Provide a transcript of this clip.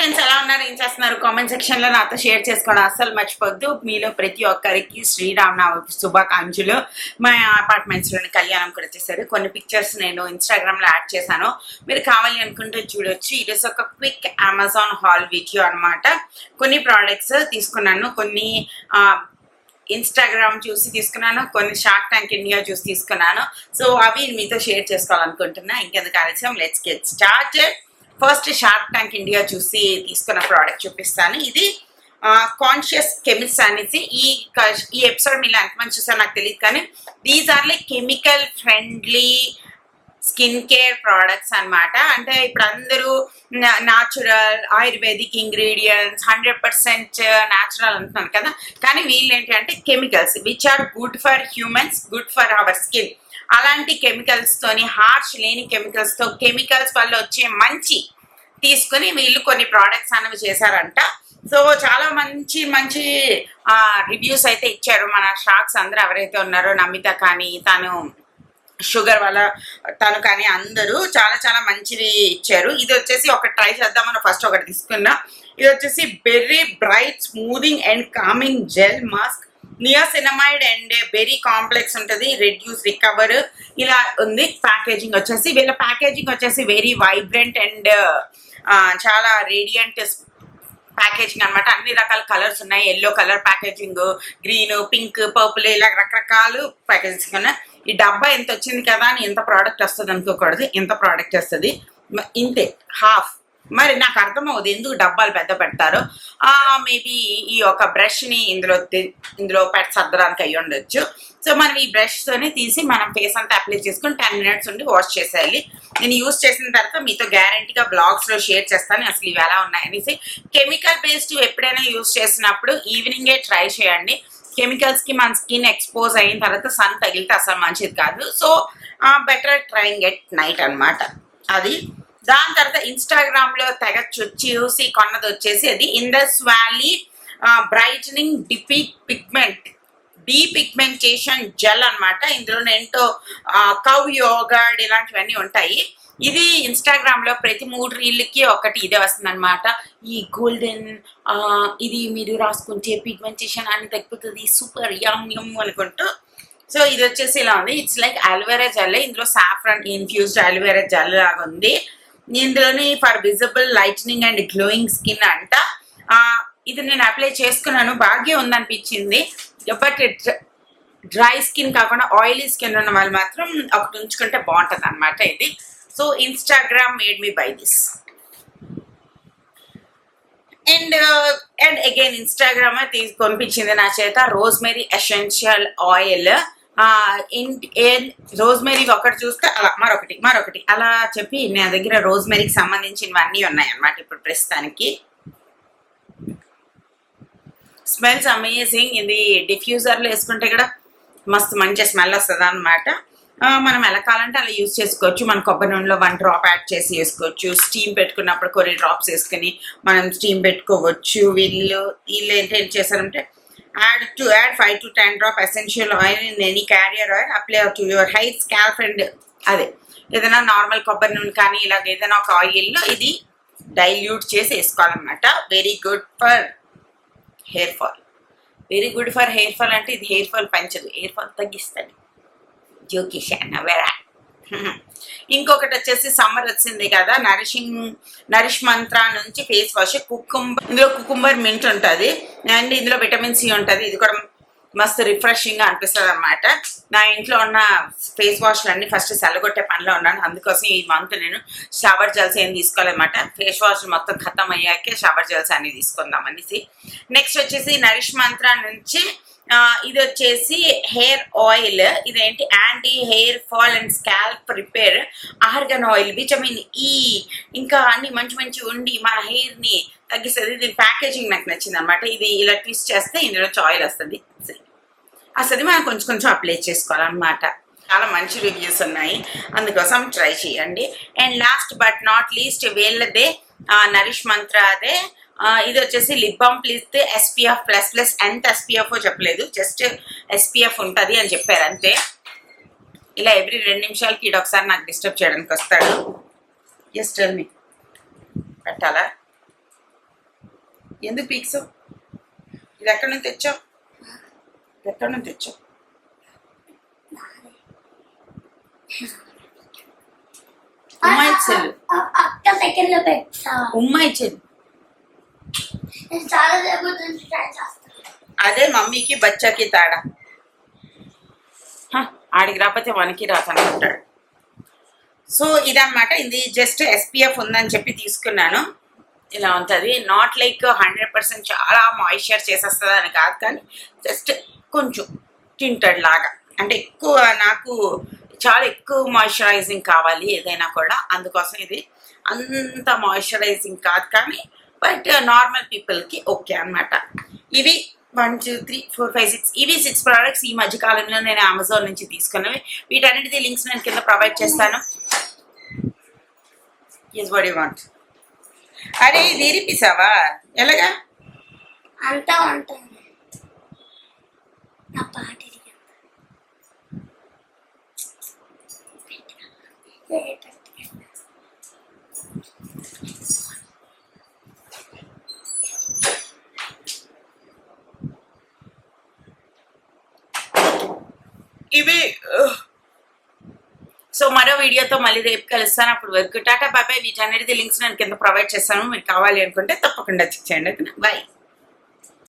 Friends, ఎలా ఉన్నారు? ఏం చేస్తున్నారు? కామెంట్ సెక్షన్ లో నాతో షేర్ చేసుకోవడం అస్సలు మర్చిపోద్దు. మీలో ప్రతి ఒక్కరికి శ్రీరామనవమి శుభాకాంక్షలు. మా అపార్ట్మెంట్స్ లోని కళ్యాణం కూడా చేశారు. కొన్ని పిక్చర్స్ నేను ఇన్స్టాగ్రామ్ లో యాడ్ చేశాను, మీరు కావాలి అనుకుంటే చూడొచ్చు. ఇది ఒక క్విక్ అమెజాన్ హాల్ వీడియో అనమాట. కొన్ని ప్రోడక్ట్స్ తీసుకున్నాను, కొన్ని ఇన్స్టాగ్రామ్ చూసి తీసుకున్నాను, కొన్ని షార్క్ ట్యాంక్ ఇండియా చూసి తీసుకున్నాను. సో అవి మీతో షేర్ చేసుకోవాలనుకుంటున్నా. ఇంకెందుకు ఆలస్యం, let's get started. First shark tank India చూసి తీసుకున్న ప్రోడక్ట్ చూపిస్తాను. ఇది కాన్షియస్ కెమిస్ట్ అనేసి. ఈ ఎపిసోడ్ మీరు ఎంతమంది చూసారో నాకు తెలియదు, కానీ these are like chemical friendly skin care products అనమాట. అంటే ఇప్పుడు అందరూ న్యాచురల్ ఆయుర్వేదిక్ ఇంగ్రీడియంట్స్ 100% న్యాచురల్ అంటున్నారు కదా, కానీ వీళ్ళు ఏంటి అంటే chemicals which are good for humans, good for our skin. అలాంటి కెమికల్స్ తోని, హార్ష్ లేని కెమికల్స్ తో, కెమికల్స్ వల్ల వచ్చే మంచి తీసుకుని వీళ్ళు కొన్ని ప్రోడక్ట్స్ అనేవి చేశారంట. సో చాలా మంచి మంచి రివ్యూస్ అయితే ఇచ్చారు మన షార్క్స్ అందరూ ఎవరైతే ఉన్నారో. నమిత కానీ, తను షుగర్ వల్ల తను కానీ, అందరూ చాలా చాలా మంచివి ఇచ్చారు. ఇది వచ్చేసి ఒకటి ట్రై చేద్దామని ఫస్ట్ ఒకటి తీసుకున్నా. ఇది వచ్చేసి berry bright స్మూదింగ్ and coming gel mask, niacinamide and berry complex ఉంటుంది, రెడ్యూస్ రికవర్ ఇలా ఉంది. ప్యాకేజింగ్ వచ్చేసి వీళ్ళ ప్యాకేజింగ్ వచ్చేసి వెరీ వైబ్రెంట్ అండ్ చాలా రేడియంట్ ప్యాకేజింగ్ అనమాట. అన్ని రకాల కలర్స్ ఉన్నాయి. Yellow colour packaging, green, pink, purple ఇలా రకరకాల ప్యాకేజింగ్ ఉన్నాయి. ఈ డబ్బా ఎంత వచ్చింది కదా అని ఎంత ప్రోడక్ట్ వస్తుంది అనుకోకూడదు, ఎంత ప్రోడక్ట్ వస్తుంది ఇంతే, హాఫ్. మరి నాకు అర్థమవుతుంది ఎందుకు డబ్బాలు పెద్ద పెడతారో. మేబీ ఈ ఒక బ్రష్ని ఇందులో సర్దడానికి అయ్యి ఉండొచ్చు. సో మనం ఈ బ్రష్తోనే తీసి మనం ఫేస్ అంతా అప్లై చేసుకుని 10 minutes ఉండి వాష్ చేసేయాలి. నేను యూజ్ చేసిన తర్వాత మీతో గ్యారంటీగా బ్లాగ్స్లో షేర్ చేస్తాను అసలు ఇవి ఎలా ఉన్నాయనేసి. కెమికల్ బేస్డ్ ఎప్పుడైనా యూజ్ చేసినప్పుడు ఈవినింగే ట్రై చేయండి. కెమికల్స్కి మన స్కిన్ ఎక్స్పోజ్ అయిన తర్వాత సన్ తగిలితే అసలు మంచిది కాదు. So better trying at night అనమాట అది. దాని తర్వాత ఇన్స్టాగ్రామ్ లో తెగ చూసి కొన్నది వచ్చేసి అది Indus valley brightening depigmentation gel అనమాట. ఇందులో ఏంటో కవ్ యోగర్డ్ ఇలాంటివన్నీ ఉంటాయి. ఇది ఇన్స్టాగ్రామ్ లో ప్రతి 3 రీళ్ళకి ఒకటి ఇదే వస్తుంది అనమాట. ఈ గోల్డెన్ ఇది మీరు రాసుకుంటే పిగ్మెంటేషన్ అని తగ్గిపోతుంది, సూపర్ యమ్ యమ్ అనుకుంటూ. సో ఇది వచ్చేసి ఇలా ఉంది. It's like aloe vera gel. ఇందులో సాఫ్రాన్ ఇన్ఫ్యూజ్డ్ అలోవెరా జెల్ లాగా ఉంది. ఇందులోని for visible lightening and glowing skin అంట. ఇది నేను అప్లై చేసుకున్నాను, బాగా ఉందనిపించింది. బట్ డ్రై స్కిన్ కాకుండా ఆయిలీ స్కిన్ ఉన్న వాళ్ళు మాత్రం ఒకటి ఉంచుకుంటే బాగుంటుంది అనమాట ఇది. So Instagram made me buy this. And again Instagram కొనిపించింది నా చేత రోజ్మెరీ ఎసెన్షియల్ ఆయిల్. రోజ్మెరీ ఒకటి చూస్తే అలా మరొకటి అలా చెప్పి నా దగ్గర రోజ్మెరీకి సంబంధించినవన్నీ ఉన్నాయి అన్నమాట ఇప్పుడు ప్రస్తుతానికి. Smells amazing. ఇది డిఫ్యూజర్లో వేసుకుంటే కూడా మస్తు మంచి స్మెల్ వస్తుంది అనమాట. మనం ఎలా కావాలంటే అలా యూజ్ చేసుకోవచ్చు. మన కొబ్బరి నూనెలో 1 drop యాడ్ చేసి వేసుకోవచ్చు. స్టీమ్ పెట్టుకున్నప్పుడు కొన్ని డ్రాప్స్ వేసుకుని మనం స్టీమ్ పెట్టుకోవచ్చు. వీళ్ళు ఏంటి చేశారంటే add 5 to 10 drop essential oil in any carrier oil, apply to your hair, scalp and అదే ఏదైనా నార్మల్ కొబ్బరి నూనె కానీ ఇలాగ ఏదైనా ఒక ఆయిల్లో ఇది డైల్యూట్ చేసి వేసుకోవాలన్నమాట. Very good for hair fall. Very good for hair fall అంటే ఇది హెయిర్ ఫాల్ పెంచదు, హెయిర్ ఫాల్ తగ్గిస్తుంది. జోకిషాన్ వెరా. ఇంకొకటి వచ్చేసి సమ్మర్ వచ్చింది కదా, నరిష్ మంత్ర నుంచి ఫేస్ వాష్ కుకుంబర్. ఇందులో కుకుంబర్ మింట్ ఉంటుంది అండ్ ఇందులో విటమిన్ సి ఉంటుంది. ఇది కూడా మస్తు రిఫ్రెషింగ్ గా అనిపిస్తుంది అనమాట. నా ఇంట్లో ఉన్న ఫేస్ వాష్లు అన్ని ఫస్ట్ సెల్లగొట్టే పనిలో ఉన్నాను. అందుకోసం ఈ మంత్ నేను షవర్ జెల్స్ ఏం తీసుకోవాలన్నమాట. ఫేస్ వాష్ మొత్తం ఖతం అయ్యాకే షవర్ జెల్స్ అన్ని తీసుకుందాం అనేసి. నెక్స్ట్ వచ్చేసి నరిష్ మంత్ర నుంచి ఇది వచ్చేసి హెయిర్ ఆయిల్. ఇదేంటి anti hair fall and scalp repair organ oil, vitamin E, ఇంకా అన్ని మంచి ఉండి మన హెయిర్ ని తగ్గిస్తుంది. దీని ప్యాకేజింగ్ నాకు నచ్చింది అనమాట. ఇది ఇలా ట్విస్ట్ చేస్తే ఇందులో ఆయిల్ వస్తుంది. మనం కొంచెం అప్లై చేసుకోవాలన్నమాట. చాలా మంచి రివ్యూస్ ఉన్నాయి, అందుకోసం ట్రై చేయండి. And last but not least వీళ్ళదే నరిష్ మంత్ర అదే. ఇది వచ్చేసి లిప్ బామ్ ప్లీజ్ SPF++. ఎంత SPF చెప్పలేదు, జస్ట్ SPF ఉంటుంది అని చెప్పారు అంతే. ఇలా ఎవ్రీ 2 నిమిషాలకి ఇది ఒకసారి నాకు డిస్టర్బ్ చేయడానికి వస్తాడు. జస్ట్ టెల్ మీ పెట్టాలా. ఎందుకు పీక్సావు? ఇది ఎక్కడి నుంచి తెచ్చావు? ఎక్కడి నుంచి తెచ్చావు? ఉమ్మాయి చెల్లు, అక్క సెకండ్ లో పెట్టా. ఉమ్మాయి చెల్లు. నేను చాలా సేపు నుంచి ట్రై చేస్తాను. అదే మమ్మీకి బచ్చాకి తేడా. ఆడికి రాకపోతే మనకి రాతనుకుంటాడు. సో ఇదన్నమాట. ఇది జస్ట్ SPF ఉందని చెప్పి తీసుకున్నాను. ఇలా ఉంటుంది. నాట్ లైక్ 100% చాలా మాయిశ్చర్ చేసేస్తుంది అని కాదు, కానీ జస్ట్ కొంచెం టింటెడ్ లాగా. అంటే ఎక్కువ నాకు చాలా ఎక్కువ మాయిశ్చరైజింగ్ కావాలి ఏదైనా కూడా, అందుకోసం ఇది అంత మాయిశ్చరైజింగ్ కాదు, కానీ బట్ నార్మల్ పీపుల్కి ఓకే అనమాట. ఇవి 1 2 3 4 5 6 ఇవి 6 ప్రోడక్ట్స్ ఈ మధ్య కాలంలో నేను అమెజాన్ నుంచి తీసుకున్నవి. వీటన్నిటిది లింక్స్ నేను కింద ప్రొవైడ్ చేస్తాను. Yes what you want? అరే ఇది ఇరిపిసావా? ఎలాగా? అంతా ఉంటుంది. నా పాట ఇవి. సో మరో వీడియోతో మళ్ళీ రేపు కలుస్తాను. అప్పుడు వరకు టాటా బాయ్ బాయ్. వీటన్నిటిది లింక్స్ నేను కింద ప్రొవైడ్ చేస్తాను. మీకు కావాలి అనుకుంటే తప్పకుండా చెక్ చేయండి. బాయ్.